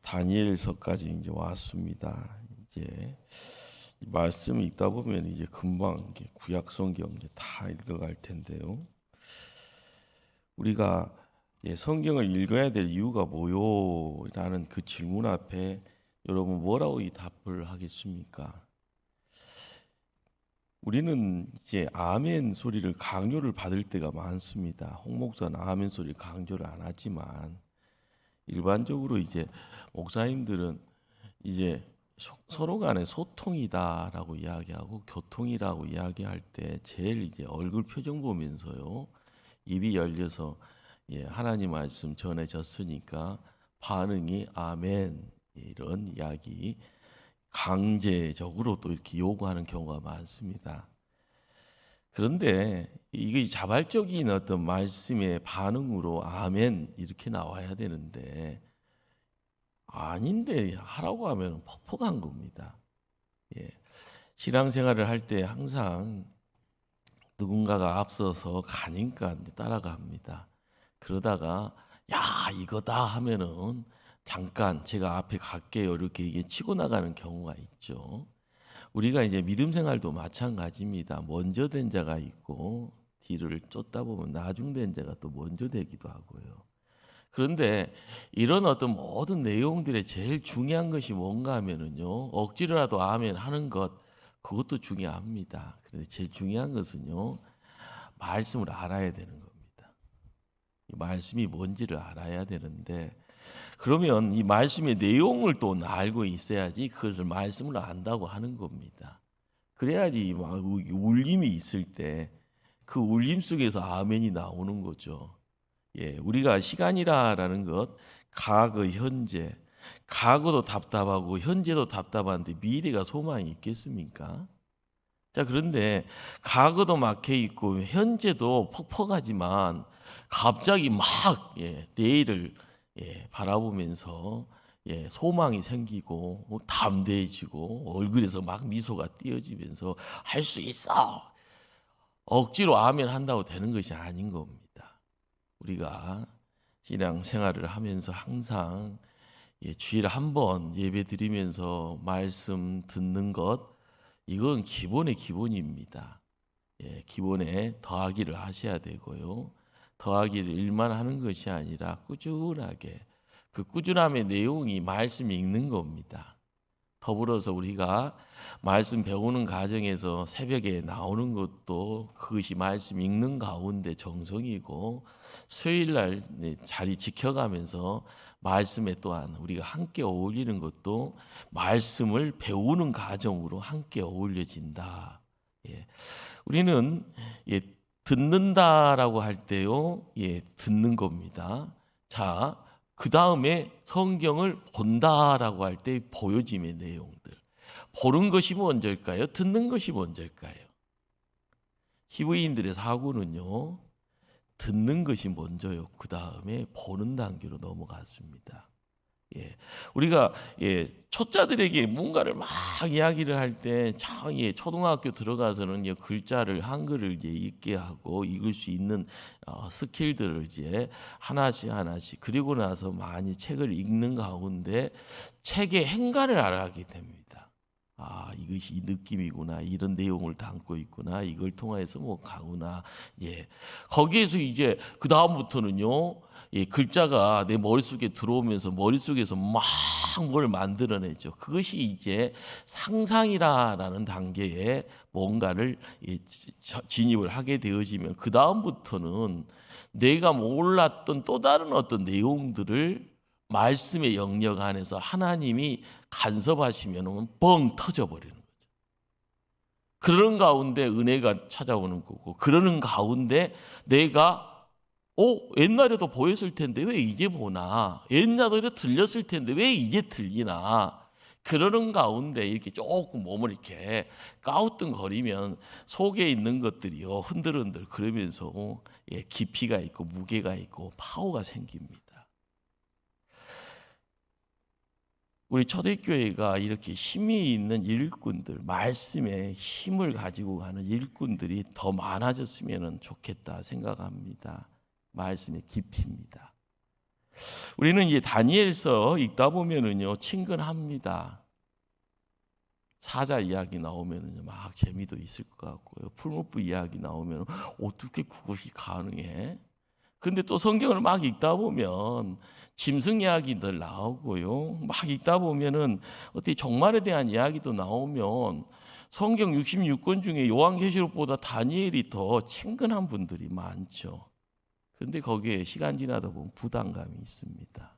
다니엘서까지 이제 왔습니다. 이제 이 말씀 읽다 보면 이제 금방 이게 구약 성경 이제 다 읽어갈 텐데요. 우리가 성경을 읽어야 될 이유가 뭐요? 라는 그 질문 앞에 여러분 뭐라고 이 답을 하겠습니까? 우리는 이제 아멘 소리를 강요를 받을 때가 많습니다. 홍 목사는 아멘 소리 강조를 안 하지만 일반적으로 이제 목사님들은 이제 서로 간의 소통이다라고 이야기하고 교통이라고 이야기할 때 제일 이제 얼굴 표정 보면서요 입이 열려서 하나님 말씀 전해졌으니까 반응이 아멘 이런 이야기 강제적으로 또 이렇게 요구하는 경우가 많습니다. 그런데 이게 자발적인 어떤 말씀의 반응으로 아멘 이렇게 나와야 되는데 아닌데 하라고 하면 퍽퍽한 겁니다. 신앙생활을 할 때 항상 누군가가 앞서서 가니까 따라갑니다. 그러다가 야 이거다 하면은 잠깐 제가 앞에 갈게요 이렇게 이게 치고 나가는 경우가 있죠. 우리가 이제 믿음 생활도 마찬가지입니다. 먼저 된 자가 있고 뒤를 쫓다 보면 나중된 자가 또 먼저 되기도 하고요. 그런데 이런 어떤 모든 내용들의 제일 중요한 것이 뭔가 하면은요. 억지로라도 아멘 하는 것 그것도 중요합니다. 그런데 제일 중요한 것은요. 말씀을 알아야 되는 겁니다. 이 말씀이 뭔지를 알아야 되는데 그러면 이 말씀의 내용을 또 알고 있어야지 그것을 말씀을 안다고 하는 겁니다. 그래야지 울림이 있을 때 그 울림 속에서 아멘이 나오는 거죠. 우리가 시간이라는 것, 과거, 현재, 과거도 답답하고 현재도 답답한데 미래가 소망이 있겠습니까? 자, 그런데 과거도 막혀 있고 현재도 퍽퍽하지만 갑자기 막 내일을 바라보면서 소망이 생기고 담대해지고 얼굴에서 막 미소가 띄어지면서 할 수 있어. 억지로 아멘 한다고 되는 것이 아닌 겁니다. 우리가 신앙 생활을 하면서 항상 주일에 한 번 예배 드리면서 말씀 듣는 것 이건 기본의 기본입니다. 기본에 더하기를 하셔야 되고요. 더하기를 일만 하는 것이 아니라 꾸준하게 그 꾸준함의 내용이 말씀 읽는 겁니다. 더불어서 우리가 말씀 배우는 과정에서 새벽에 나오는 것도 그것이 말씀 읽는 가운데 정성이고 수요일날 자리 지켜가면서 말씀에 또한 우리가 함께 어울리는 것도 말씀을 배우는 과정으로 함께 어울려진다. 우리는 듣는다라고 할 때요, 듣는 겁니다. 자, 그 다음에 성경을 본다라고 할 때 보여짐의 내용들. 보는 것이 먼저일까요? 듣는 것이 먼저일까요? 히브리인들의 사고는요, 듣는 것이 먼저요. 그 다음에 보는 단계로 넘어갔습니다. 우리가 초짜들에게 뭔가를 막 이야기를 할 때 초등학교 들어가서는 글자를 한글을 읽게 하고 읽을 수 있는 스킬들을 이제 하나씩 그리고 나서 많이 책을 읽는 가운데 책의 행간을 알아가게 됩니다. 아, 이것이 이 느낌이구나. 이런 내용을 담고 있구나. 이걸 통해서 뭐 가구나. 거기에서 이제 그 다음부터는요. 글자가 내 머릿속에 들어오면서 머릿속에서 막 뭘 만들어내죠. 그것이 이제 상상이라는 단계에 뭔가를 진입을 하게 되어지면 그 다음부터는 내가 몰랐던 또 다른 어떤 내용들을 말씀의 영역 안에서 하나님이 간섭하시면 뻥 터져버리는 거죠. 그러는 가운데 은혜가 찾아오는 거고 그러는 가운데 내가 옛날에도 보였을 텐데 왜 이제 보나? 옛날에도 들렸을 텐데 왜 이제 들리나? 그러는 가운데 이렇게 조금 몸을 이렇게 까우뚱거리면 속에 있는 것들이요 흔들흔들 그러면서 깊이가 있고 무게가 있고 파워가 생깁니다. 우리 초대교회가 이렇게 힘이 있는 일꾼들, 말씀에 힘을 가지고 가는 일꾼들이 더 많아졌으면 좋겠다 생각합니다. 말씀의 깊이입니다. 우리는 이 다니엘서 읽다 보면은요 친근합니다. 사자 이야기 나오면은 막 재미도 있을 것 같고요. 풀무불 이야기 나오면 어떻게 그것이 가능해? 근데 또 성경을 막 읽다 보면 짐승 이야기들 나오고요. 막 읽다 보면은 어떻게 종말에 대한 이야기도 나오면 성경 66권 중에 요한계시록보다 다니엘이 더 친근한 분들이 많죠. 근데 거기에 시간 지나다 보면 부담감이 있습니다.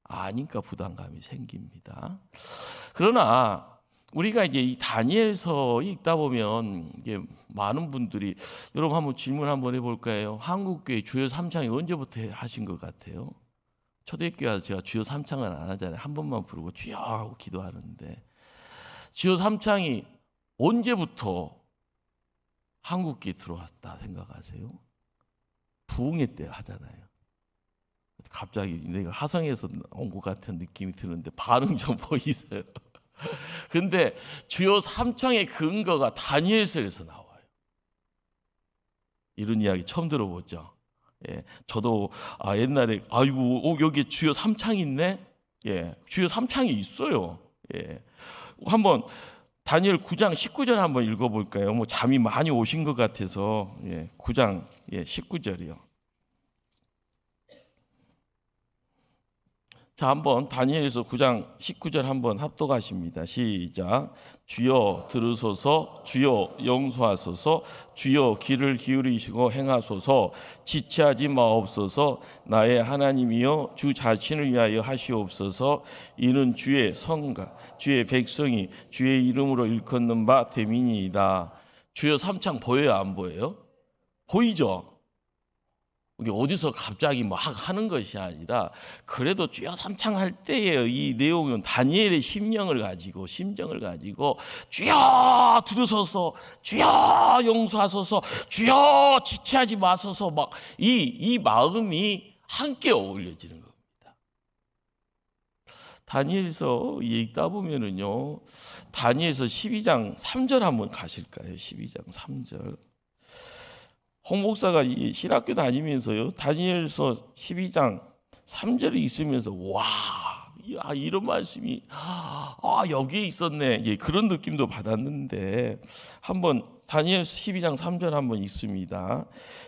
아니까 부담감이 생깁니다. 그러나 우리가 이제 이 다니엘서 읽다 보면 이게 많은 분들이 여러분 한번 질문 한번 해볼까요? 한국교회 주요 3창이 언제부터 하신 것 같아요? 초대교회 와서 제가 주요 3창은 안 하잖아요. 한 번만 부르고 주여 하고 기도하는데 주요 3창이 언제부터 한국교회 들어왔다 생각하세요? 부흥회 때 하잖아요. 갑자기 내가 화성에서 온 것 같은 느낌이 드는데 반응 좀 보이세요? 근데 주요 3창의 근거가 다니엘서에서 나와요. 이런 이야기 처음 들어보죠. 예, 저도 옛날에 여기 주요 3창이 있네. 예, 주요 3창이 있어요. 예, 한번 다니엘 9장 19절 한번 읽어볼까요? 뭐 잠이 많이 오신 것 같아서 9장 19절이요. 자, 한번 다니엘서 9장 19절 한번 합독하십니다. 시작. 주여 들으소서, 주여 용서하소서, 주여 귀를 기울이시고 행하소서, 지체하지 마옵소서. 나의 하나님이여 주 자신을 위하여 하시옵소서. 이는 주의 성가, 주의 백성이 주의 이름으로 일컫는 바 됨이니이다. 주여 3창 보여요, 안 보여요? 보이죠? 이게 어디서 갑자기 막 하는 것이 아니라 그래도 주여 3창 할 때의 이 내용은 다니엘의 심령을 가지고 심정을 가지고 주여 들으소서, 주여 용서하소서, 주여 지체하지 마소서 막 이 마음이 함께 어울려지는 겁니다. 다니엘서 읽다 보면은요, 다니엘서 12장 3절 한번 가실까요? 12장 3절. 홍 목사가 이 신학교 다니면서요 다니엘서 12장 3절이 있으면서 이런 말씀이 여기에 있었네 그런 느낌도 받았는데 한번 다니엘서 12장 3절 한번 읽습니다.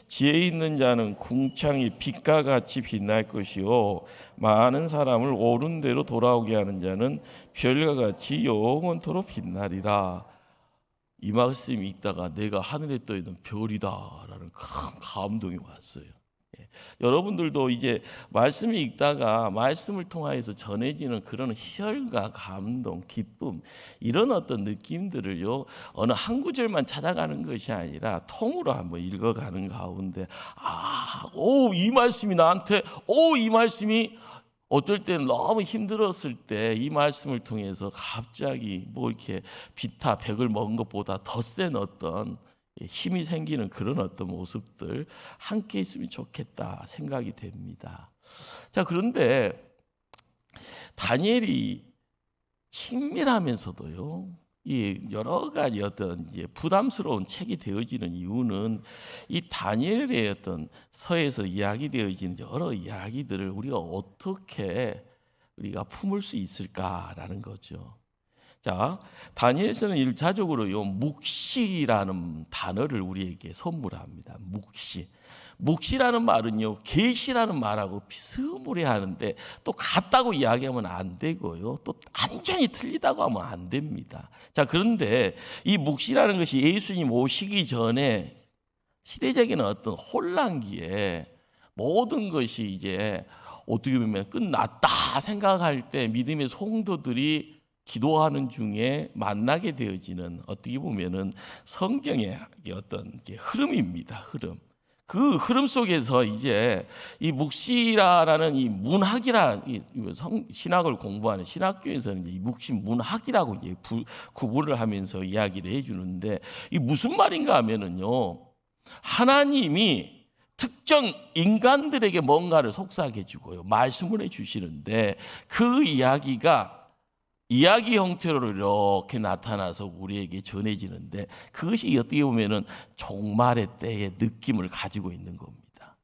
지혜 있는 자는 궁창이 빛과 같이 빛날 것이요 많은 사람을 옳은 대로 돌아오게 하는 자는 별과 같이 영원토록 빛나리라. 이 말씀이 있다가 내가 하늘에 떠 있는 별이다라는 큰 감동이 왔어요. 여러분들도 이제 말씀을 읽다가 말씀을 통하여서 전해지는 그런 희열과 감동, 기쁨 이런 어떤 느낌들을요 어느 한 구절만 찾아가는 것이 아니라 통으로 한번 읽어가는 가운데 이 말씀이 나한테 이 말씀이 어떨 때는 너무 힘들었을 때 이 말씀을 통해서 갑자기 뭐 이렇게 비타 백을 먹은 것보다 더 센 어떤 힘이 생기는 그런 어떤 모습들 함께 있으면 좋겠다 생각이 됩니다. 자, 그런데 다니엘이 친밀하면서도요 이 여러 가지 어떤 부담스러운 책이 되어지는 이유는 이 다니엘의 어떤 서에서 이야기되어지는 여러 이야기들을 우리가 어떻게 품을 수 있을까라는 거죠. 자, 다니엘서는 일차적으로요 묵시라는 단어를 우리에게 선물합니다. 묵시라는 말은요 계시라는 말하고 비스무리하는데 또 같다고 이야기하면 안 되고요 또 완전히 틀리다고 하면 안 됩니다. 자, 그런데 이 묵시라는 것이 예수님 오시기 전에 시대적인 어떤 혼란기에 모든 것이 이제 어떻게 보면 끝났다 생각할 때 믿음의 성도들이 기도하는 중에 만나게 되어지는 어떻게 보면은 성경의 어떤 흐름입니다. 그 흐름 속에서 이제 이 묵시라라는 이 신학을 공부하는 신학교에서는 이 묵시 문학이라고 구분을 하면서 이야기를 해주는데 이 무슨 말인가 하면은요 하나님이 특정 인간들에게 뭔가를 속삭여 주고요 말씀을 해주시는데 그 이야기가 이야기 형태로 이렇게 나타나서 우리에게 전해지는데 그것이 어떻게 보면은 종말의 때의 느낌을 가지고 있는 겁니다.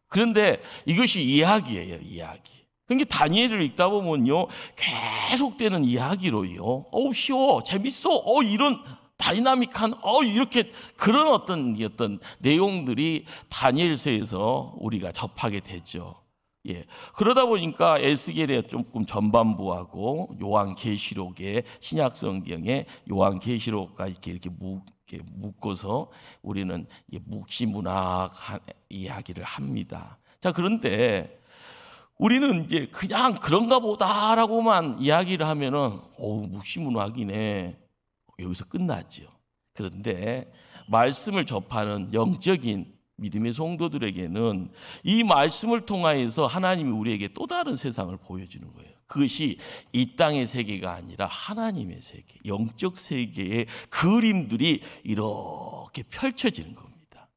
그런데 이것이 이야기예요, 이야기. 그러니까 다니엘을 읽다 보면요, 계속되는 이야기로요. 쉬워, 재밌어, 이런 다이나믹한, 이렇게 그런 어떤 내용들이 다니엘서에서 우리가 접하게 되죠. 예. 그러다 보니까 에스겔의 조금 전반부하고 요한계시록의 신약 성경의 요한계시록과 이렇게 묶어서 우리는 묵시문학 이야기를 합니다. 자, 그런데 우리는 이제 그냥 그런가 보다라고만 이야기를 하면은 묵시문학이네. 여기서 끝나죠. 그런데 말씀을 접하는 영적인 믿음의 성도들에게는 이 말씀을 통하여서 하나님이 우리에게 또 다른 세상을 보여주는 거예요. 그것이 이 땅의 세계가 아니라 하나님의 세계, 영적 세계의 그림들이 이렇게 펼쳐지는 겁니다.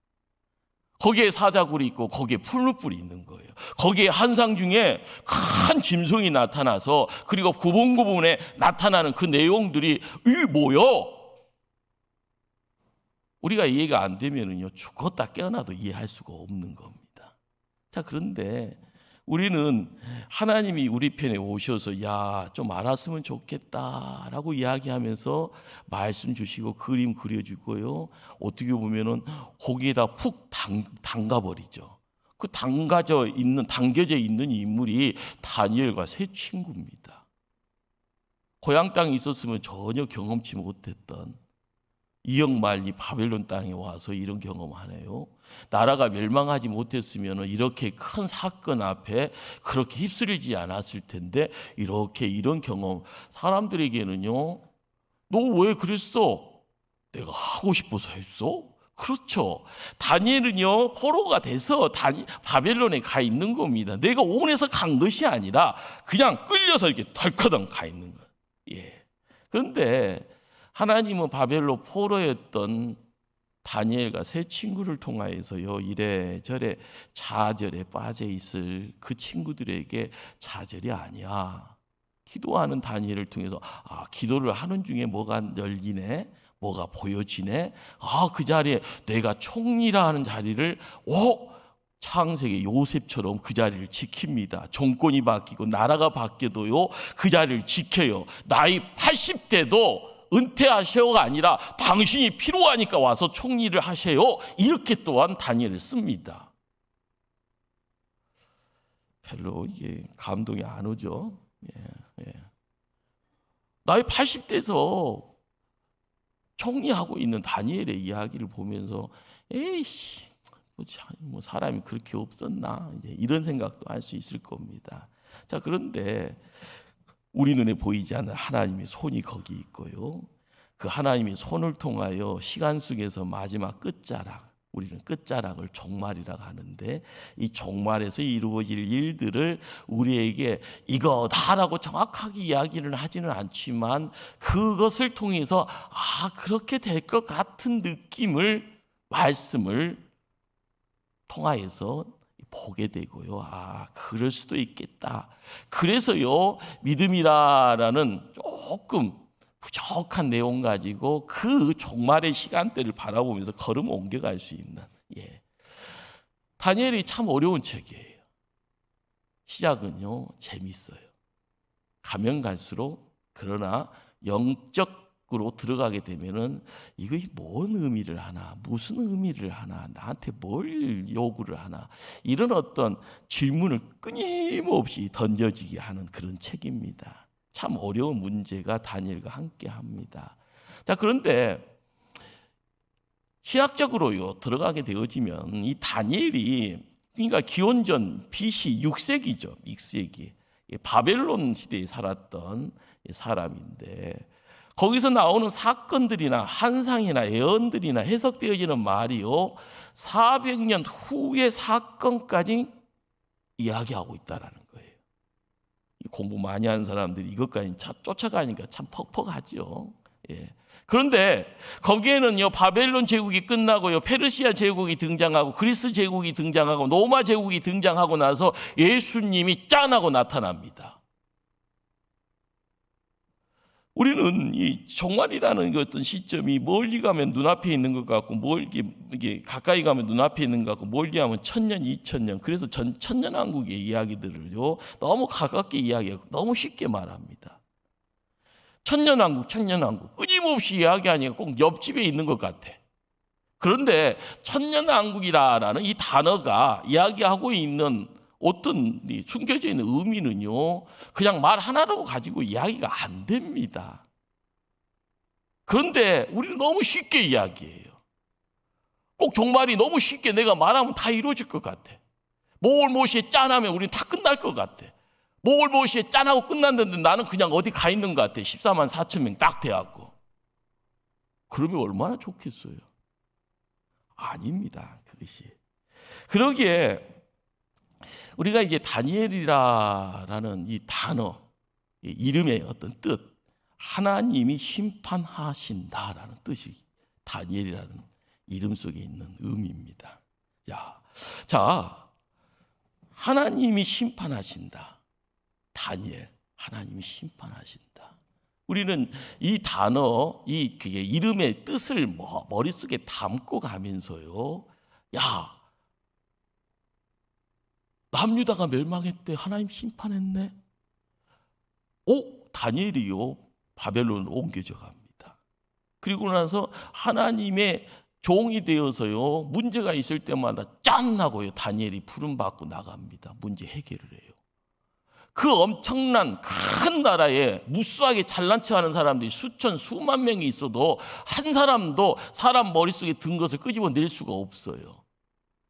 거기에 사자굴이 있고 거기에 풀무불이 있는 거예요. 거기에 한상 중에 큰 짐승이 나타나서 그리고 구분구분에 나타나는 그 내용들이 이게 뭐요? 우리가 이해가 안 되면은요, 죽었다 깨어나도 이해할 수가 없는 겁니다. 자, 그런데 우리는 하나님이 우리 편에 오셔서 좀 알았으면 좋겠다라고 이야기하면서 말씀 주시고 그림 그려주고요. 어떻게 보면은 거기에다 푹 담가버리죠. 그 당겨져 있는 인물이 다니엘과 세 친구입니다. 고향 땅에 있었으면 전혀 경험치 못했던 이역말리 바벨론 땅에 와서 이런 경험하네요. 나라가 멸망하지 못했으면 이렇게 큰 사건 앞에 그렇게 휩쓸리지 않았을 텐데 이런 경험 사람들에게는요. 너 왜 그랬어? 내가 하고 싶어서 했어? 그렇죠. 다니엘은요, 포로가 돼서 바벨론에 가 있는 겁니다. 내가 원해서 간 것이 아니라 그냥 끌려서 이렇게 덜커덩 가 있는 거예요. 예. 그런데 하나님은 바벨론 포로였던 다니엘과 세 친구를 통하여서요, 이래저래 좌절에 빠져 있을 그 친구들에게 좌절이 아니야. 기도하는 다니엘을 통해서 기도를 하는 중에 뭐가 열리네, 뭐가 보여지네. 그 자리에 내가 총리라 하는 자리를 창세기 요셉처럼 그 자리를 지킵니다. 정권이 바뀌고 나라가 바뀌어도요, 그 자리를 지켜요. 나이 80대도 은퇴하셔가 아니라 당신이 필요하니까 와서 총리를 하세요. 이렇게 또한 다니엘을 씁니다. 별로 이게 감동이 안 오죠. 예. 나이 80대에서 총리하고 있는 다니엘의 이야기를 보면서 에이씨, 뭐 사람이 그렇게 없었나, 이런 생각도 할 수 있을 겁니다. 자, 그런데 우리 눈에 보이지 않는 하나님의 손이 거기 있고요. 그 하나님의 손을 통하여 시간 속에서 마지막 끝자락, 우리는 끝자락을 종말이라고 하는데 이 종말에서 이루어질 일들을 우리에게 이거다라고 정확하게 이야기를 하지는 않지만 그것을 통해서 그렇게 될 것 같은 느낌을 말씀을 통하여서 보게 되고요. 그럴 수도 있겠다. 그래서요, 믿음이라는 조금 부족한 내용 가지고 그 종말의 시간대를 바라보면서 걸음 옮겨갈 수 있는. 다니엘이 참 어려운 책이에요. 시작은요, 재밌어요. 가면 갈수록 그러나 영적으로 들어가게 되면은 이거 뭔 의미를 하나, 무슨 의미를 하나, 나한테 뭘 요구를 하나, 이런 어떤 질문을 끊임없이 던져지게 하는 그런 책입니다. 참 어려운 문제가 다니엘과 함께 합니다. 자, 그런데 신학적으로요, 들어가게 되어지면 이 다니엘이, 그러니까 기원전 BC 6세기죠. 6세기. 바벨론 시대에 살았던 사람인데 거기서 나오는 사건들이나 환상이나 예언들이나 해석되어지는 말이요, 400년 후의 사건까지 이야기하고 있다라는 거예요. 공부 많이 하는 사람들이 이것까지 쫓아가니까 참 퍽퍽하죠. 그런데 거기에는요, 바벨론 제국이 끝나고요, 페르시아 제국이 등장하고 그리스 제국이 등장하고 로마 제국이 등장하고 나서 예수님이 짠하고 나타납니다. 우리는 이 종말이라는 그 어떤 시점이 멀리 가면 눈앞에 있는 것 같고, 이게 가까이 가면 눈앞에 있는 것 같고, 멀리 하면 1000년, 2000년. 그래서 천년왕국의 이야기들을요 너무 가깝게 이야기하고 너무 쉽게 말합니다. 천년왕국, 천년왕국 끊임없이 이야기하니까 꼭 옆집에 있는 것 같아. 그런데 천년왕국이라는 이 단어가 이야기하고 있는 어떤 숨겨져 있는 의미는요, 그냥 말 하나로 가지고 이야기가 안 됩니다. 그런데 우리는 너무 쉽게 이야기해요. 꼭 종말이 너무 쉽게 내가 말하면 다 이루어질 것 같아. 모월모시에 짠하면 우리는 다 끝날 것 같아. 모월모시에 짠하고 끝났는데 나는 그냥 어디 가 있는 것 같아. 14만 4천 명 딱 돼갖고. 그러면 얼마나 좋겠어요. 아닙니다. 그것이. 그러기에 우리가 이게 다니엘이라는 이 단어, 이 이름의 어떤 뜻, 하나님이 심판하신다라는 뜻이 다니엘이라는 이름 속에 있는 의미입니다. 자, 하나님이 심판하신다. 다니엘, 하나님이 심판하신다. 우리는 이 단어, 그게 이름의 뜻을 머릿속에 담고 가면서요, 남유다가 멸망했대. 하나님 심판했네. 다니엘이요 바벨론으로 옮겨져 갑니다. 그리고 나서 하나님의 종이 되어서요 문제가 있을 때마다 짠 하고요 다니엘이 부름받고 나갑니다. 문제 해결을 해요. 그 엄청난 큰 나라에 무수하게 잘난 척하는 사람들이 수만 명이 있어도 한 사람도 사람 머릿속에 든 것을 끄집어낼 수가 없어요.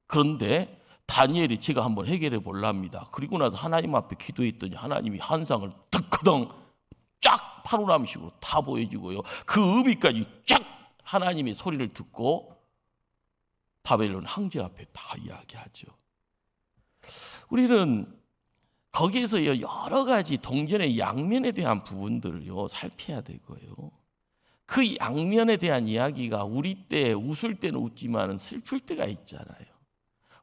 그런데 다니엘이 제가 한번 해결해 볼랍니다. 그리고 나서 하나님 앞에 기도했더니 하나님이 한상을 득커덩 쫙 파노라마식으로 다 보여주고요. 그 의미까지 쫙 하나님의 소리를 듣고 바벨론 황제 앞에 다 이야기하죠. 우리는 거기에서 여러 가지 동전의 양면에 대한 부분들을 살펴야 되고요. 그 양면에 대한 이야기가 우리 때 웃을 때는 웃지만 슬플 때가 있잖아요.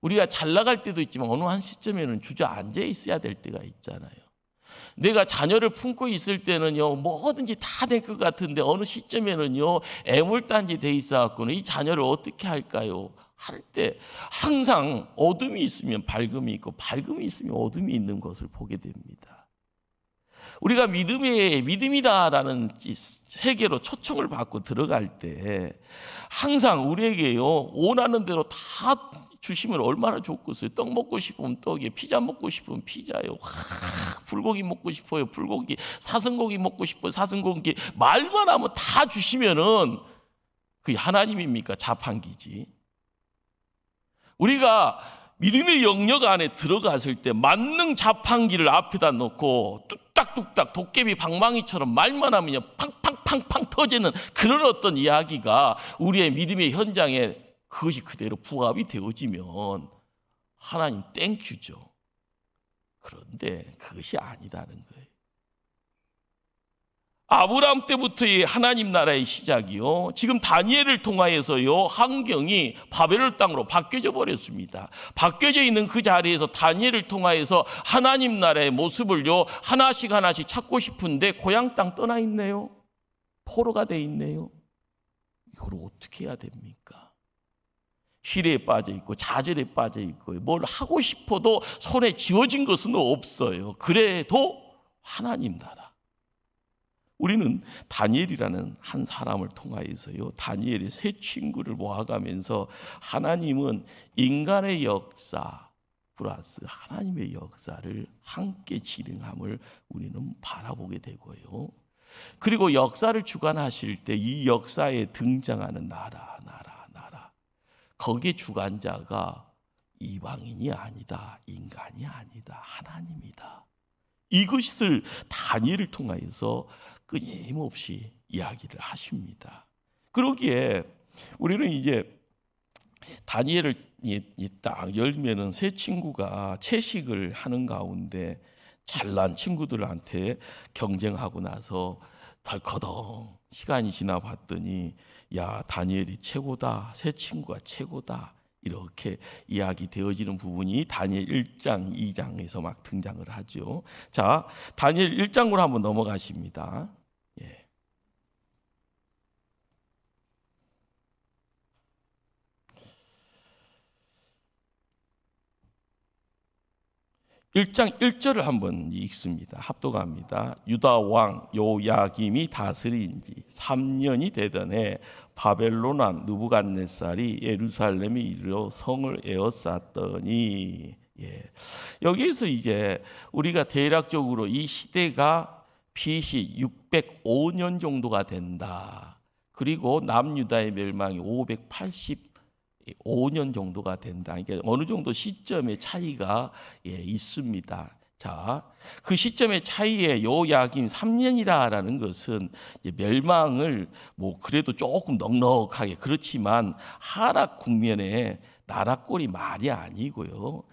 우리가 잘 나갈 때도 있지만 어느 한 시점에는 주저앉아 있어야 될 때가 있잖아요. 내가 자녀를 품고 있을 때는요 뭐든지 다 될 것 같은데 어느 시점에는요 애물단지 돼 있어갖고는 이 자녀를 어떻게 할까요? 할 때 항상 어둠이 있으면 밝음이 있고 밝음이 있으면 어둠이 있는 것을 보게 됩니다. 우리가 믿음이다라는 세계로 초청을 받고 들어갈 때 항상 우리에게요 원하는 대로 다 주시면 얼마나 좋겠어요. 떡 먹고 싶으면 떡이에요. 피자 먹고 싶으면 피자예요. 불고기 먹고 싶어요. 불고기. 사슴고기 먹고 싶어요. 사슴고기. 말만 하면 다 주시면은 그게 하나님입니까? 자판기지. 우리가 믿음의 영역 안에 들어갔을 때 만능 자판기를 앞에다 놓고 뚝딱뚝딱 도깨비 방망이처럼 말만 하면 팡팡팡팡 터지는 그런 어떤 이야기가 우리의 믿음의 현장에 그것이 그대로 부합이 되어지면 하나님 땡큐죠. 그런데 그것이 아니다는 거예요. 아브라함 때부터의 하나님 나라의 시작이요. 지금 다니엘을 통하여서요 환경이 바벨론 땅으로 바뀌어져 버렸습니다. 바뀌어져 있는 그 자리에서 다니엘을 통하여서 하나님 나라의 모습을요 하나씩 찾고 싶은데 고향 땅 떠나 있네요. 포로가 돼 있네요. 이걸 어떻게 해야 됩니까? 시대에 빠져 있고 좌절에 빠져 있고 뭘 하고 싶어도 손에 쥐어진 것은 없어요. 그래도 하나님 나라. 우리는 다니엘이라는 한 사람을 통하여서요 다니엘의 세 친구를 모아가면서 하나님은 인간의 역사 플러스 하나님의 역사를 함께 진행함을 우리는 바라보게 되고요. 그리고 역사를 주관하실 때 이 역사에 등장하는 나라 거기에 주관자가 이방인이 아니다. 인간이 아니다. 하나님이다. 이것을 다니엘을 통하여서 끊임없이 이야기를 하십니다. 그러기에 우리는 이제 다니엘을 딱 열면은 세 친구가 채식을 하는 가운데 잘난 친구들한테 경쟁하고 나서 덜커덩 시간이 지나 봤더니 야 다니엘이 최고다. 세 친구가 최고다. 이렇게 이야기 되어지는 부분이 다니엘 1장, 2장에서 막 등장을 하죠. 자, 다니엘 1장으로 한번 넘어가십니다. 예. 1장 1절을 한번 읽습니다. 합독합니다. 유다 왕 요야김이 다스린 지 3년이 되던 해 바벨론 왕 느부갓네살이 예루살렘에 이르러 성을 에워쌌더니, 여기에서 이제 우리가 대략적으로 이 시대가 BC 605년 정도가 된다. 그리고 남유다의 멸망이 585년 정도가 된다. 그러니까 어느 정도 시점의 차이가 있습니다. 자, 그 시점의 차이에 요야김 3년이라는 것은 멸망을 뭐 그래도 조금 넉넉하게, 그렇지만 하락 국면에 나라 꼴이 말이 아니고요.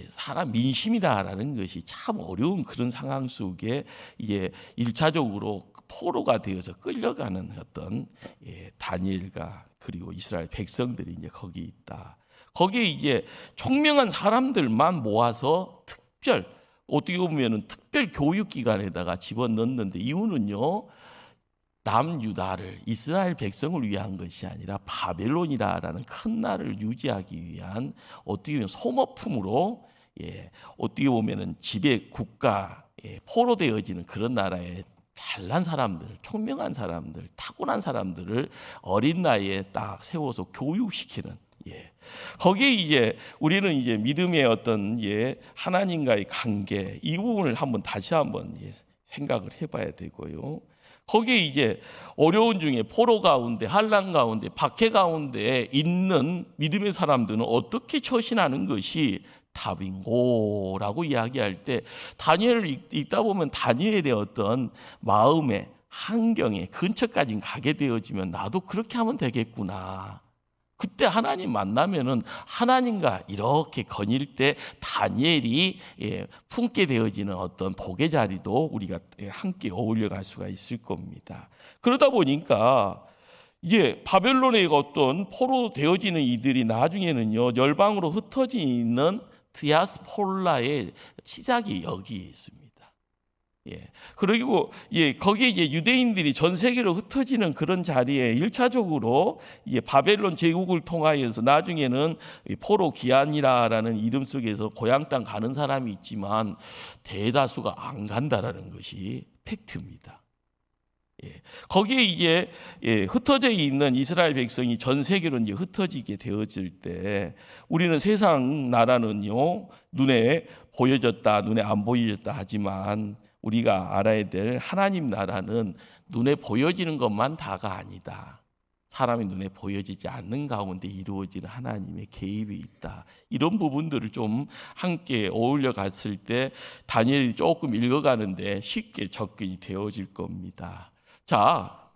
사람 민심이다라는 것이 참 어려운 그런 상황 속에 이게 1차적으로 포로가 되어서 끌려가는 어떤 다니엘과 그리고 이스라엘 백성들이 이제 거기 있다. 거기에 이제 총명한 사람들만 모아서 어떻게 보면은 특별 교육 기관에다가 집어넣는데, 이유는요, 남유다를, 이스라엘 백성을 위한 것이 아니라 바벨론이라는 큰 나라를 유지하기 위한, 어떻게 보면 소모품으로, 어떻게 보면은 지배 국가, 포로되어지는 그런 나라에 잘난 사람들, 총명한 사람들, 타고난 사람들을 어린 나이에 딱 세워서 교육시키는, 거기에 이제 우리는 이제 믿음의 어떤 하나님과의 관계, 이 부분을 다시 한번 생각을 해봐야 되고요. 거기에 이제 어려운 중에 포로 가운데, 환난 가운데, 박해 가운데 있는 믿음의 사람들은 어떻게 처신하는 것이 답인고라고 이야기할 때, 다니엘을 읽다 보면 다니엘의 어떤 마음의 환경에 근처까지 가게 되어지면 나도 그렇게 하면 되겠구나. 그때 하나님 만나면은 하나님과 이렇게 거닐 때 다니엘이 품게 되어지는 어떤 복의 자리도 우리가 함께 어울려 갈 수가 있을 겁니다. 그러다 보니까 바벨론의 어떤 포로 되어지는 이들이 나중에는요, 열방으로 흩어지는 디아스폴라의 시작이 여기에 있습니다. 그리고 거기에 이제 유대인들이 전 세계로 흩어지는 그런 자리에 1차적으로 바벨론 제국을 통하여서 나중에는 포로 기한이라는 이름 속에서 고향 땅 가는 사람이 있지만 대다수가 안 간다라는 것이 팩트입니다. 거기에 이제 흩어져 있는 이스라엘 백성이 전 세계로 이제 흩어지게 되어질 때, 우리는 세상 나라는요, 눈에 보여졌다, 눈에 안 보여졌다 하지만 우리가 알아야 될 하나님 나라는 눈에 보여지는 것만 다가 아니다. 사람의 눈에 보여지지 않는 가운데 이루어지는 하나님의 개입이 있다. 이런 부분들을 좀 함께 어울려 갔을 때 다니엘이 조금 읽어가는데 쉽게 접근이 되어질 겁니다. 자,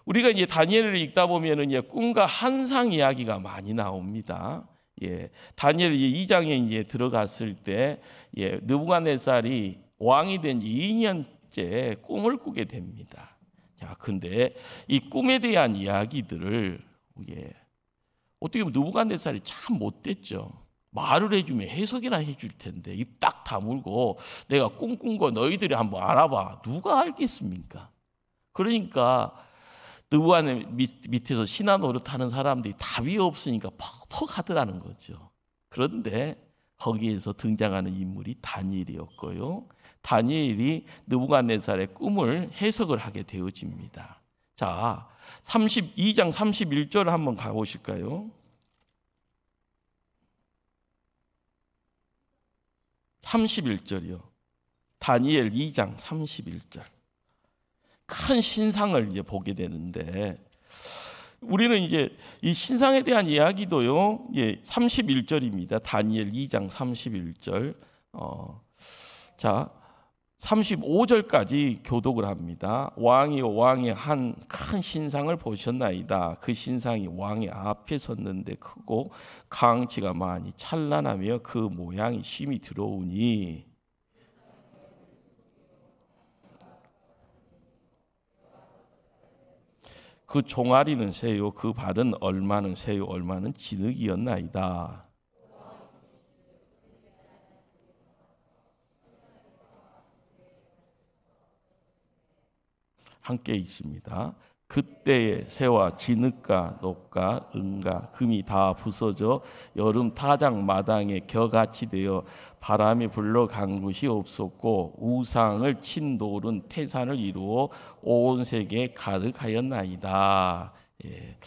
우리가 이제 다니엘을 읽다 보면은 꿈과 환상 이야기가 많이 나옵니다. 다니엘 2장에 이제 들어갔을 때 느부갓네살이 왕이 된 지 2년째 꿈을 꾸게 됩니다. 자, 근데 이 꿈에 대한 이야기들을 어떻게 보면 느부갓네살이 참 못됐죠. 말을 해주면 해석이나 해줄 텐데 입 딱 다물고 내가 꿈꾼 거 너희들이 한번 알아봐. 누가 알겠습니까? 그러니까 느부갓네 밑에서 신하 노릇하는 사람들이 답이 없으니까 퍽퍽 하더라는 거죠. 그런데 거기에서 등장하는 인물이 다니엘이었고요. 다니엘이 느부갓네살의 꿈을 해석을 하게 되어집니다. 자, 32장 31절 한번 가보실까요? 31절이요. 다니엘 2장 31절. 큰 신상을 이제 보게 되는데, 우리는 이제 이 신상에 대한 이야기도요, 31절입니다. 다니엘 2장 31절. 자, 35절까지 교독을 합니다. 왕의 한 큰 신상을 보셨나이다. 그 신상이 왕의 앞에 섰는데 크고 강치가 많이 찬란하며 그 모양이 심히 들어오니, 그 종아리는 새요, 그 발은 얼마는 새요, 얼마는 진흙이었나이다. 함께 있습니다. 그때에 새와 진흙과 녹과 은과 금이 다 부서져 여름 타작 마당에 겨같이 되어 바람이 불러 간 곳이 없었고 우상을 친 돌은 태산을 이루어 온 세계에 가득하였나이다. 예.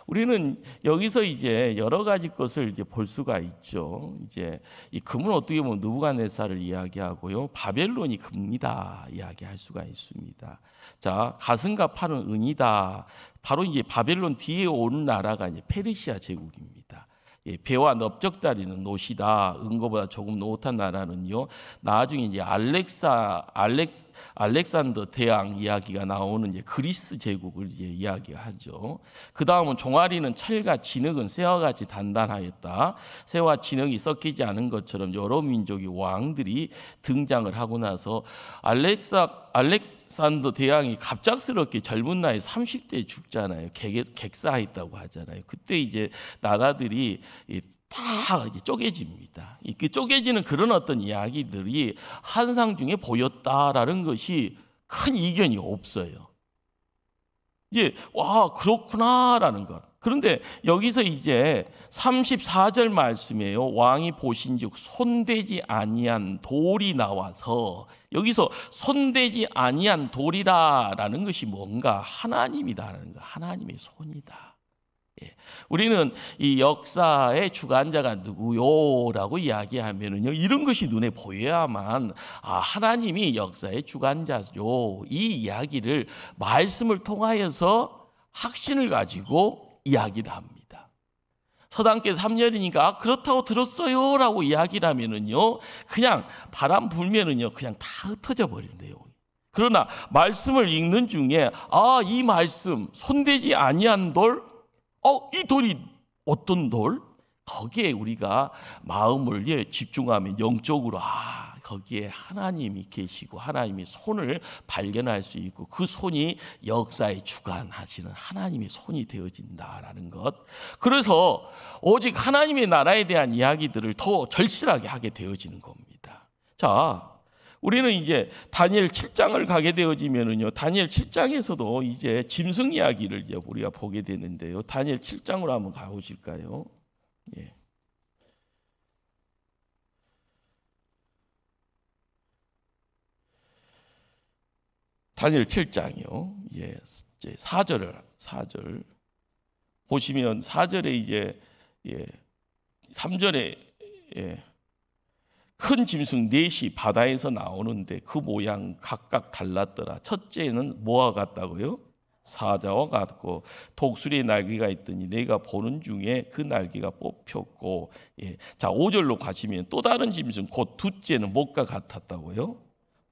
우리는 여기서 이제 여러 가지 것을 이제 볼 수가 있죠. 이제 이 금은 어떻게 보면 느부갓네살을 이야기하고요, 바벨론이 금이다 이야기할 수가 있습니다. 자, 가슴과 팔은 은이다. 바로 이제 바벨론 뒤에 오는 나라가 이제 페르시아 제국입니다. 예, 배와 넓적다리는 노시다. 은거보다 조금 노릇한 나라는요, 나중에 이제 알렉산더 대왕 이야기가 나오는 이제 그리스 제국을 이제 이야기하죠. 그 다음은 종아리는 철과 진흙은 쇠와 같이 단단하였다. 쇠와 진흙이 섞이지 않은 것처럼 여러 민족의 왕들이 등장을 하고 나서 알렉산더 대왕이 갑작스럽게 젊은 나이 30대에 죽잖아요. 객사했다고 하잖아요. 그때 이제 나라들이 다 이제 쪼개집니다. 그 쪼개지는 그런 어떤 이야기들이 한상 중에 보였다라는 것이 큰 이견이 없어요. 예, 와, 그렇구나라는 것. 그런데 여기서 이제 34절 말씀이에요. 왕이 보신즉 손대지 아니한 돌이 나와서, 여기서 손대지 아니한 돌이라라는 것이 뭔가 하나님이다라는 거, 하나님의 손이다. 예. 우리는 이 역사의 주관자가 누구요라고 이야기하면은요, 이런 것이 눈에 보여야만 하나님이 역사의 주관자죠, 이 이야기를 말씀을 통하여서 확신을 가지고 이야기를 합니다. 서당계 3년이니까 그렇다고 들었어요라고 이야기를 하면은요, 그냥 바람 불면은요 그냥 다 흩어져 버리는 내용이에요. 그러나 말씀을 읽는 중에 이 말씀 손대지 아니한 돌, 이 돌이 어떤 돌? 거기에 우리가 마음을 집중하면 영적으로 거기에 하나님이 계시고 하나님의 손을 발견할 수 있고, 그 손이 역사에 주관하시는 하나님의 손이 되어진다라는 것. 그래서 오직 하나님의 나라에 대한 이야기들을 더 절실하게 하게 되어지는 겁니다. 자, 우리는 이제 다니엘 7장을 가게 되어지면은요, 다니엘 7장에서도 이제 짐승 이야기를 이제 우리가 보게 되는데요. 다니엘 7장으로 한번 가보실까요? 예. 다니엘 7장이요. 예. 이제 4절 보시면 4절에 이제 3절에 큰 짐승 넷이 바다에서 나오는데 그 모양 각각 달랐더라. 첫째는 뭐와 같다고요? 사자와 같고 독수리의 날개가 있더니 내가 보는 중에 그 날개가 뽑혔고, 자 5절로 가시면 또 다른 짐승 곧 둘째는 목과 같았다고요?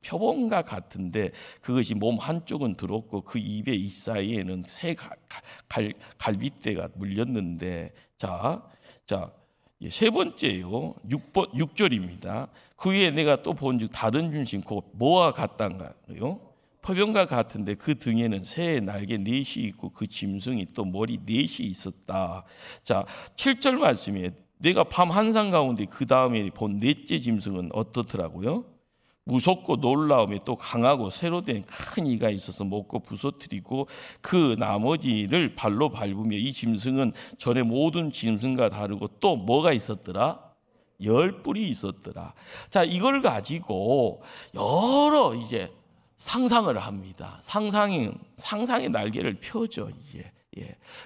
표범과 같은데 그것이 몸 한쪽은 들었고 그 입의 이 사이에는 새 갈빗대가 물렸는데, 자 세 번째요. 6절입니다. 그 위에 내가 또 본즉 다른 짐승 곧 뭐와 같단가요? 표범과 같은데 그 등에는 새의 날개 넷이 있고 그 짐승이 또 머리 넷이 있었다. 자 7절 말씀이에요. 내가 밤 한상 가운데 그 다음에 본 넷째 짐승은 어떻더라고요? 무섭고 놀라움에 또 강하고 새로 된 큰 이가 있어서 먹고 부서뜨리고 그 나머지를 발로 밟으며, 이 짐승은 전에 모든 짐승과 다르고 또 뭐가 있었더라? 10뿔이 있었더라. 자, 이걸 가지고 여러 이제 상상을 합니다. 상상의 날개를 펴죠, 이제.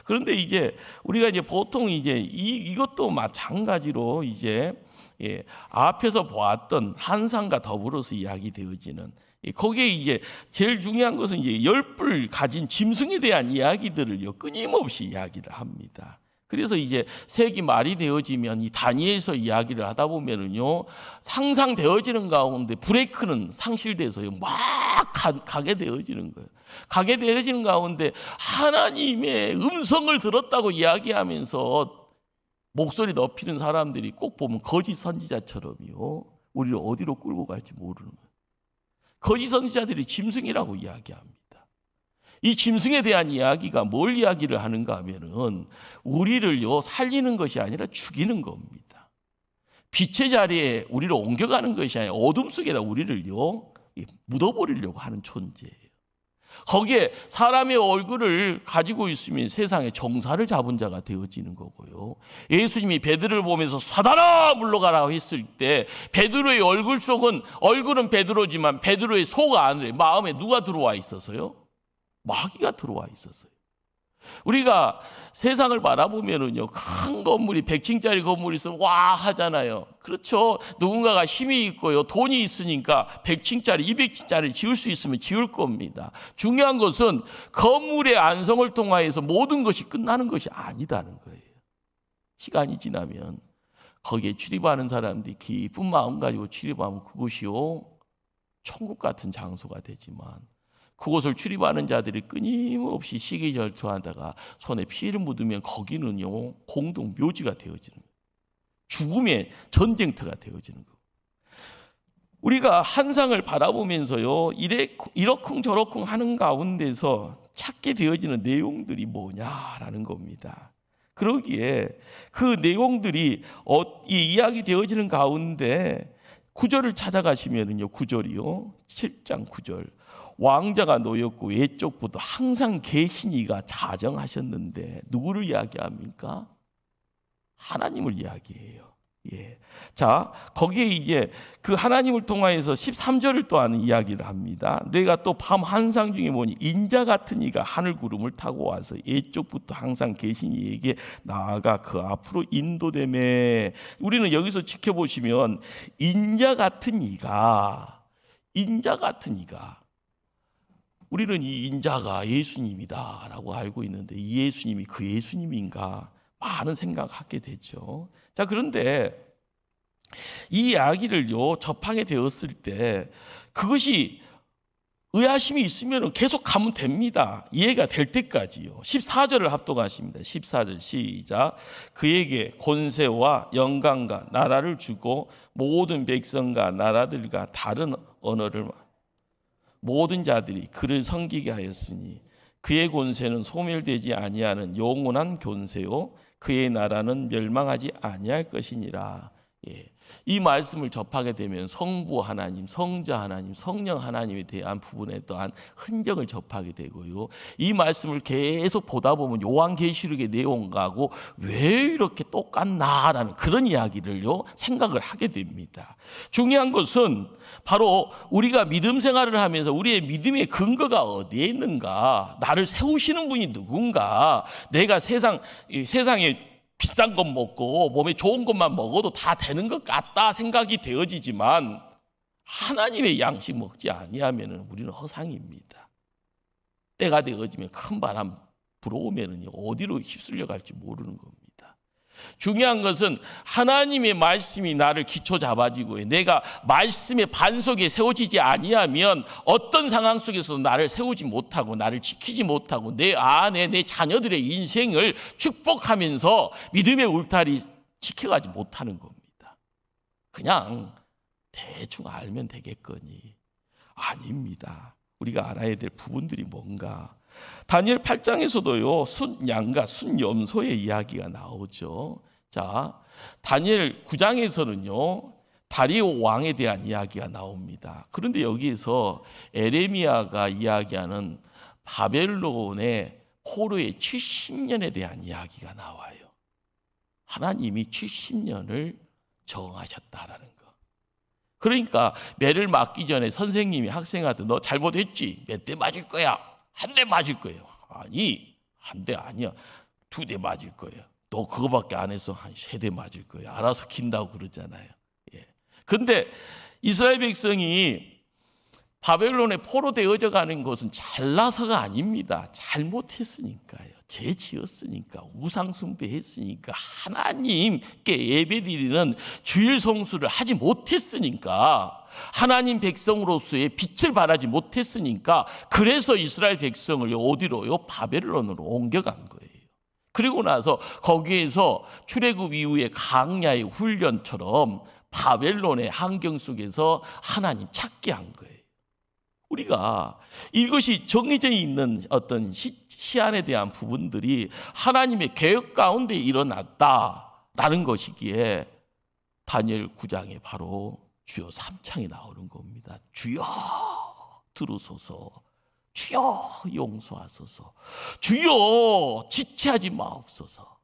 그런데 이제 우리가 이제 보통 이제 이것도 마찬가지로 이제 앞에서 보았던 한상과 더불어서 이야기되어지는, 거기에 이제 제일 중요한 것은 이제 10뿔 가진 짐승에 대한 이야기들을요 끊임없이 이야기를 합니다. 그래서 이제 세기 말이 되어지면 이 다니엘서 이야기를 하다 보면은요, 상상되어지는 가운데 브레이크는 상실돼서요 막 가게 되어지는 거예요. 가게 되어지는 가운데 하나님의 음성을 들었다고 이야기하면서 목소리 높이는 사람들이 꼭 보면 거짓 선지자처럼요 우리를 어디로 끌고 갈지 모르는 거예요. 거짓 선지자들이 짐승이라고 이야기합니다. 이 짐승에 대한 이야기가 뭘 이야기를 하는가 하면은 우리를요 살리는 것이 아니라 죽이는 겁니다. 빛의 자리에 우리를 옮겨가는 것이 아니라 어둠 속에다 우리를요 묻어버리려고 하는 존재예요. 거기에 사람의 얼굴을 가지고 있으면 세상의 정사를 잡은 자가 되어지는 거고요. 예수님이 베드로를 보면서 사단아 물러가라고 했을 때 베드로의 얼굴은 베드로지만 베드로의 속 안에 마음에 누가 들어와 있어서요? 마귀가 들어와 있었어요. 우리가 세상을 바라보면은요, 큰 건물이 100층짜리 건물이 있으면 와 하잖아요. 그렇죠. 누군가가 힘이 있고요, 돈이 있으니까 100층짜리, 200층짜리 지을 수 있으면 지을 겁니다. 중요한 것은 건물의 안성을 통하여서 모든 것이 끝나는 것이 아니다는 거예요. 시간이 지나면 거기에 출입하는 사람들이 기쁜 마음 가지고 출입하면 그곳이요, 천국 같은 장소가 되지만 그곳을 출입하는 자들이 끊임없이 시기절투하다가 손에 피를 묻으면 거기는요, 공동 묘지가 되어지는 거예요. 죽음의 전쟁터가 되어지는 거예요. 우리가 한상을 바라보면서요, 이러쿵저러쿵 하는 가운데서 찾게 되어지는 내용들이 뭐냐라는 겁니다. 그러기에 그 내용들이 이 이야기 되어지는 가운데 구절을 찾아가시면은요, 구절이요, 7장 9절. 왕자가 놓였고 외쪽부터 항상 계신 이가 자정하셨는데 누구를 이야기합니까? 하나님을 이야기해요. 예. 자, 거기에 이제 그 하나님을 통하여서 13절을 또 하는 이야기를 합니다. 내가 또 밤 한상 중에 보니 인자 같은 이가 하늘 구름을 타고 와서 이쪽부터 항상 계신 이에게 나아가 그 앞으로 인도되매. 우리는 여기서 지켜보시면 인자 같은 이가 우리는 이 인자가 예수님이다라고 알고 있는데 이 예수님이 그 예수님인가 많은 생각하게 되죠. 자, 그런데 이 이야기를요 접하게 되었을 때 그것이 의아심이 있으면 계속 가면 됩니다. 이해가 될 때까지요. 14절을 합독하십니다. 14절 시작. 그에게 권세와 영광과 나라를 주고 모든 백성과 나라들과 다른 언어를 모든 자들이 그를 섬기게 하였으니 그의 권세는 소멸되지 아니하는 영원한 권세요 그의 나라는 멸망하지 아니할 것이니라. 예. 이 말씀을 접하게 되면 성부 하나님, 성자 하나님, 성령 하나님에 대한 부분에 또한 흔적을 접하게 되고요. 이 말씀을 계속 보다 보면 요한계시록의 내용과고 왜 이렇게 똑같나라는 그런 이야기를요 생각을 하게 됩니다. 중요한 것은 바로 우리가 믿음 생활을 하면서 우리의 믿음의 근거가 어디에 있는가, 나를 세우시는 분이 누군가, 내가 세상에 비싼 것 먹고 몸에 좋은 것만 먹어도 다 되는 것 같다 생각이 되어지지만 하나님의 양식 먹지 아니하면 우리는 허상입니다. 때가 되어지면 큰 바람 불어오면 어디로 휩쓸려 갈지 모르는 겁니다. 중요한 것은 하나님의 말씀이 나를 기초 잡아지고 내가 말씀의 반석에 세워지지 아니하면 어떤 상황 속에서도 나를 세우지 못하고 나를 지키지 못하고 내 안에 내 자녀들의 인생을 축복하면서 믿음의 울타리 지켜가지 못하는 겁니다. 그냥 대충 알면 되겠거니 아닙니다. 우리가 알아야 될 부분들이 뭔가. 다니엘 8장에서도요 순양과 순염소의 이야기가 나오죠. 자, 다니엘 9장에서는요 다리오 왕에 대한 이야기가 나옵니다. 그런데 여기에서 에레미야가 이야기하는 바벨론의 포로의 70년에 대한 이야기가 나와요. 하나님이 70년을 정하셨다라는 거. 그러니까 매를 맞기 전에 선생님이 학생한테 너 잘못했지? 몇 대 맞을 거야? 한 대 맞을 거예요. 아니, 한 대 아니야. 2대 맞을 거예요. 너 그거밖에 안 해서 한 3대 맞을 거예요. 알아서 긴다고 그러잖아요. 예. 근데 이스라엘 백성이 바벨론에 포로 되어져 가는 것은 잘나서가 아닙니다. 잘못했으니까요. 죄 지었으니까, 우상 숭배했으니까, 하나님께 예배드리는 주일 성수를 하지 못했으니까, 하나님 백성으로서의 빛을 발하지 못했으니까, 그래서 이스라엘 백성을 어디로요? 바벨론으로 옮겨간 거예요. 그리고 나서 거기에서 출애굽 이후에 강야의 훈련처럼 바벨론의 환경 속에서 하나님 찾게 한 거예요. 우리가 이것이 정해져 있는 어떤 시안에 대한 부분들이 하나님의 계획 가운데 일어났다라는 것이기에 다니엘 9장에 바로 주여 3창이 나오는 겁니다. 주여 들으소서, 주여 용서하소서. 주여 지체하지 마옵소서.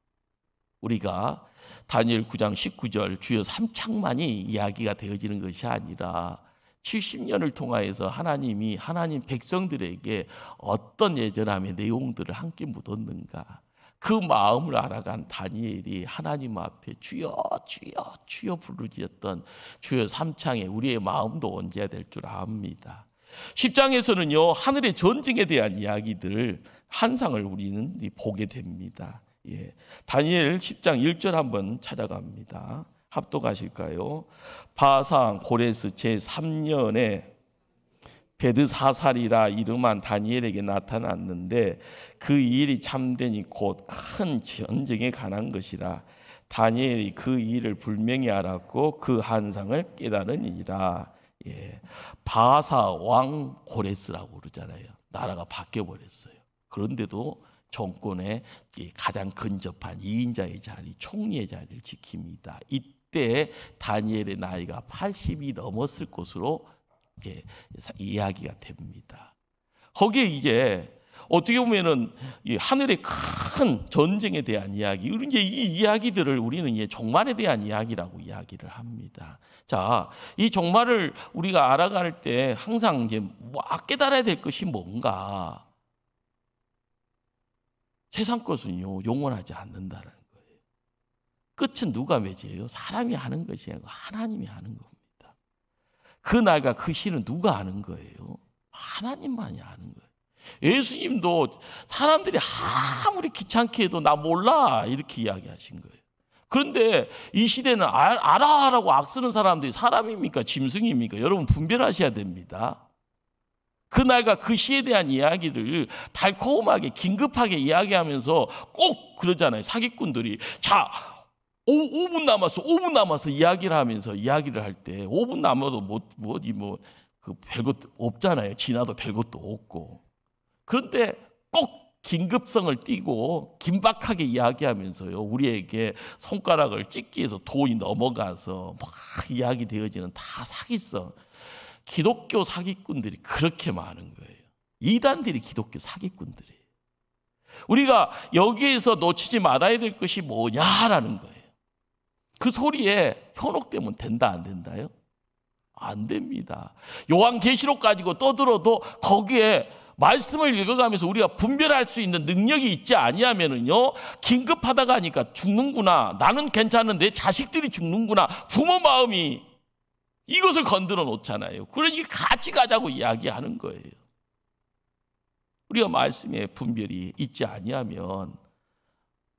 우리가 다니엘 9장 19절 주여 삼창만이 이야기가 되어지는 것이 아니라 70년을 통하여서 하나님이 하나님 백성들에게 어떤 예전함의 내용들을 함께 묻었는가, 그 마음을 알아간 다니엘이 하나님 앞에 주여 주여 주여 부르짖었던 주여 삼창에 우리의 마음도 얹어야 될 줄 압니다. 10장에서는요 하늘의 전쟁에 대한 이야기들 한상을 우리는 보게 됩니다. 다니엘 10장 1절 한번 찾아갑니다. 합독하실까요? 바상 고레스 제3년에 베드사살이라 이름한 다니엘에게 나타났는데 그 일이 참되니 곧 큰 전쟁에 관한 것이라. 다니엘이 그 일을 분명히 알았고 그 한상을 깨달으니라. 바사 왕 고레스라고 그러잖아요. 나라가 바뀌어 버렸어요. 그런데도 정권의 가장 근접한 2인자의 자리, 총리의 자리를 지킵니다. 이때 다니엘의 나이가 80이 넘었을 것으로 이야기가 됩니다. 거기에 이제 어떻게 보면은 하늘의 큰 전쟁에 대한 이야기, 이제 이 이야기들을 우리는 이제 종말에 대한 이야기라고 이야기를 합니다. 자, 이 종말을 우리가 알아갈 때 항상 이제 깨달아야 될 것이 뭔가? 세상 것은요 영원하지 않는다는 거예요. 끝은 누가 맺어요? 사람이 하는 것이 아니고 하나님이 하는 겁니다. 그 날과 그 시는 누가 아는 거예요? 하나님만이 아는 거예요. 예수님도 사람들이 아무리 귀찮게 해도 나 몰라 이렇게 이야기하신 거예요. 그런데 이 시대는 알아라고 악쓰는 사람들이 사람입니까? 짐승입니까? 여러분 분별하셔야 됩니다. 그날과 그 시에 대한 이야기를 달콤하게 긴급하게 이야기하면서 꼭 그러잖아요. 사기꾼들이 자 5분 남았어 이야기를 하면서 이야기를 할 때 5분 남아도 그 별것도 없잖아요. 지나도 별것도 없고. 그런데 꼭 긴급성을 띠고 긴박하게 이야기하면서요 우리에게 손가락을 찍기 위해서 돈이 넘어가서 막 이야기 되어지는 다 사기성. 기독교 사기꾼들이 그렇게 많은 거예요. 이단들이 기독교 사기꾼들이에요. 우리가 여기에서 놓치지 말아야 될 것이 뭐냐라는 거예요. 그 소리에 현혹되면 된다 안 된다요? 안 됩니다. 요한계시록 가지고 떠들어도 거기에 말씀을 읽어가면서 우리가 분별할 수 있는 능력이 있지 아니하면은요 긴급하다가 하니까 죽는구나, 나는 괜찮은데 자식들이 죽는구나, 부모 마음이 이것을 건드려 놓잖아요. 그러니 같이 가자고 이야기하는 거예요. 우리가 말씀에 분별이 있지 아니하면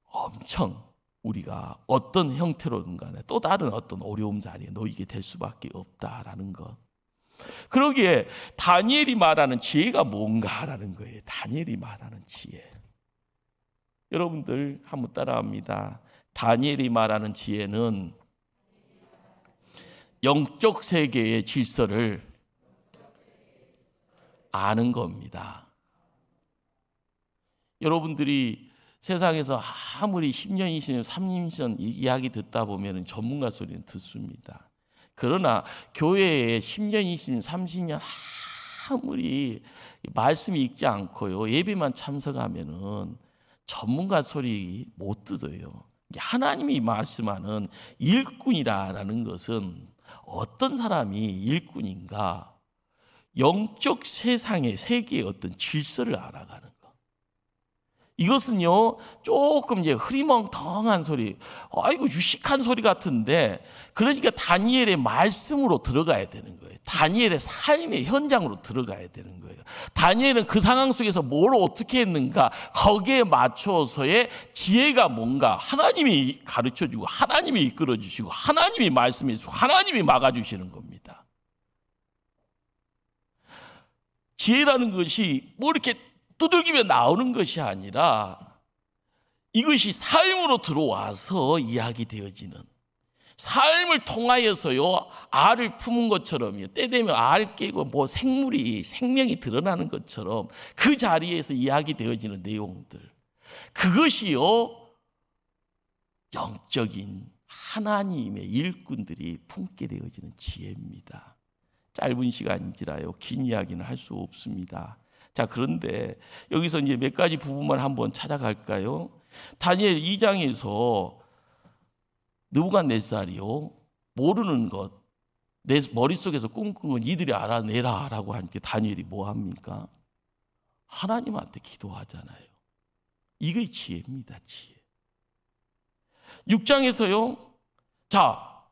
엄청 우리가 어떤 형태로든 간에 또 다른 어떤 어려움 자리에 놓이게 될 수밖에 없다라는 것. 그러기에 다니엘이 말하는 지혜가 뭔가라는 거예요. 다니엘이 말하는 지혜. 여러분들 한번 따라합니다. 다니엘이 말하는 지혜는 영적 세계의 질서를 아는 겁니다. 여러분들이 세상에서 아무리 10년, 20년, 30년 이야기 듣다 보면 전문가 소리는 듣습니다. 그러나 교회에 10년, 20년, 30년 아무리 말씀이 읽지 않고요 예배만 참석하면은 전문가 소리 못 듣어요. 하나님이 말씀하는 일꾼이라는 것은 어떤 사람이 일꾼인가? 영적 세상의 세계의 어떤 질서를 알아가는 것. 이것은요 조금 이제 흐리멍텅한 소리, 아이고 유식한 소리 같은데, 그러니까 다니엘의 말씀으로 들어가야 되는 거예요. 다니엘의 삶의 현장으로 들어가야 되는 거예요. 다니엘은 그 상황 속에서 뭘 어떻게 했는가, 거기에 맞춰서의 지혜가 뭔가 하나님이 가르쳐주고 하나님이 이끌어주시고 하나님이 말씀해주고 하나님이 막아주시는 겁니다. 지혜라는 것이 뭐 이렇게 두들기면 나오는 것이 아니라 이것이 삶으로 들어와서 이야기되어지는, 삶을 통하여서요 알을 품은 것처럼요 때 되면 알 깨고 뭐 생명이 드러나는 것처럼 그 자리에서 이야기되어지는 내용들, 그것이요 영적인 하나님의 일꾼들이 품게 되어지는 지혜입니다. 짧은 시간인지라요 긴 이야기는 할 수 없습니다. 자, 그런데 여기서 이제 몇 가지 부분만 한번 찾아갈까요? 다니엘 2장에서 느부갓네살이요, 모르는 것, 내 머릿속에서 꿈꾼 건 이들이 알아내라 라고 하니까 다니엘이 뭐 합니까? 하나님한테 기도하잖아요. 이게 지혜입니다, 지혜. 6장에서요, 자,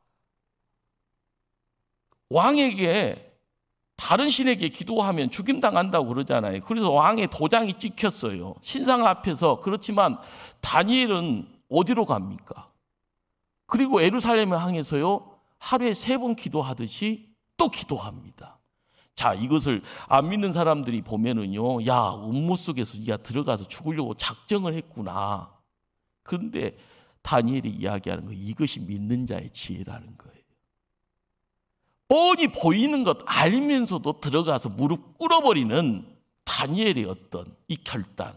왕에게, 다른 신에게 기도하면 죽임당한다고 그러잖아요. 그래서 왕의 도장이 찍혔어요, 신상 앞에서. 그렇지만 다니엘은 어디로 갑니까? 그리고 예루살렘을 향해서요, 하루에 3번 기도하듯이 또 기도합니다. 자, 이것을 안 믿는 사람들이 보면은요, 야, 음모 속에서 네가 들어가서 죽으려고 작정을 했구나. 그런데 다니엘이 이야기하는 거, 이것이 믿는 자의 지혜라는 거예요. 뻔히 보이는 것 알면서도 들어가서 무릎 꿇어버리는 다니엘의 어떤 이 결단,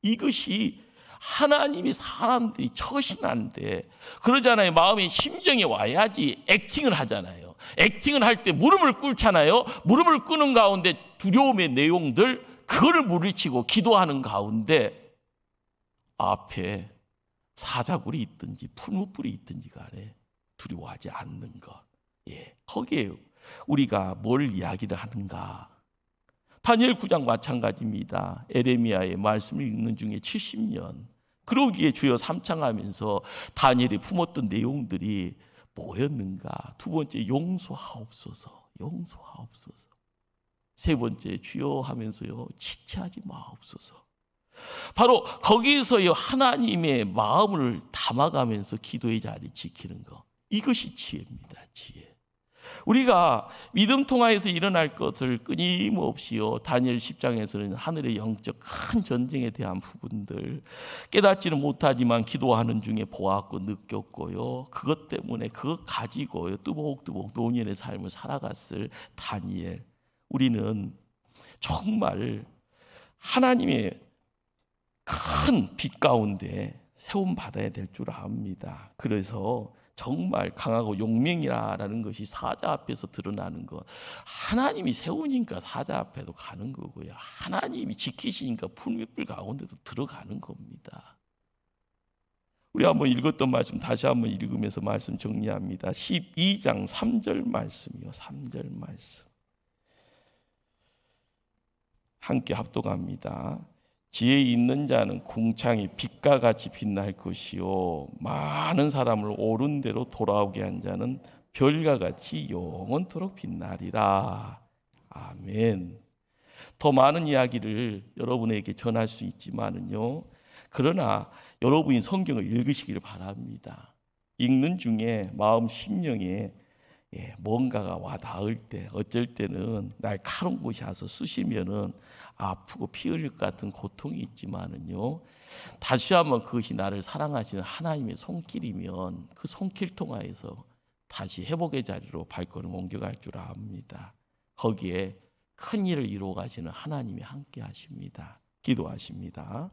이것이 하나님이 사람들이 처신하는데, 그러잖아요. 마음의 심정이 와야지 액팅을 하잖아요. 액팅을 할 때 무릎을 꿇잖아요. 무릎을 꿇는 가운데 두려움의 내용들, 그거를 물리치고 기도하는 가운데 앞에 사자굴이 있든지 풀무불이 있든지 간에 두려워하지 않는 것. 예, 거기에 우리가 뭘 이야기를 하는가. 다니엘 9장 마찬가지입니다. 에레미야의 말씀을 읽는 중에 70년, 그러기에 주여 삼창하면서 다니엘이 품었던 내용들이 뭐였는가? 두 번째, 용서하옵소서, 용서하옵소서. 세 번째, 주여 하면서요, 지체하지 마옵소서. 바로 거기에서요, 하나님의 마음을 담아가면서 기도의 자리 지키는 것, 이것이 지혜입니다, 지혜. 우리가 믿음 통하여서 일어날 것을 끊임없이요, 다니엘 10장에서는 하늘의 영적 큰 전쟁에 대한 부분들 깨닫지는 못하지만 기도하는 중에 보았고 느꼈고요, 그것 때문에 그것 가지고요 뚜벅뚜벅 노년의 삶을 살아갔을 다니엘. 우리는 정말 하나님의 큰 빛 가운데 세움 받아야 될 줄 압니다. 그래서 정말 강하고 용맹이라는 것이 사자 앞에서 드러나는 것, 하나님이 세우니까 사자 앞에도 가는 거고요, 하나님이 지키시니까 풀밑불 가운데도 들어가는 겁니다. 우리 한번 읽었던 말씀 다시 한번 읽으면서 말씀 정리합니다. 12장 3절 말씀이요, 3절 말씀 함께 합독합니다. 지혜 있는 자는 궁창이 빛과 같이 빛날 것이요, 많은 사람을 옳은 대로 돌아오게 한 자는 별과 같이 영원토록 빛나리라. 아멘. 더 많은 이야기를 여러분에게 전할 수 있지만은요, 그러나 여러분이 성경을 읽으시기를 바랍니다. 읽는 중에 마음 심령에 뭔가가 와 닿을 때, 어쩔 때는 날카로운 곳이 와서 쑤시면은 아프고 피 흘릴 것 같은 고통이 있지만은요, 다시 한번 그것이 나를 사랑하시는 하나님의 손길이면 그 손길 통하여서 다시 회복의 자리로 발걸음 옮겨갈 줄 압니다. 거기에 큰 일을 이루어 가시는 하나님이 함께 하십니다. 기도하십니다.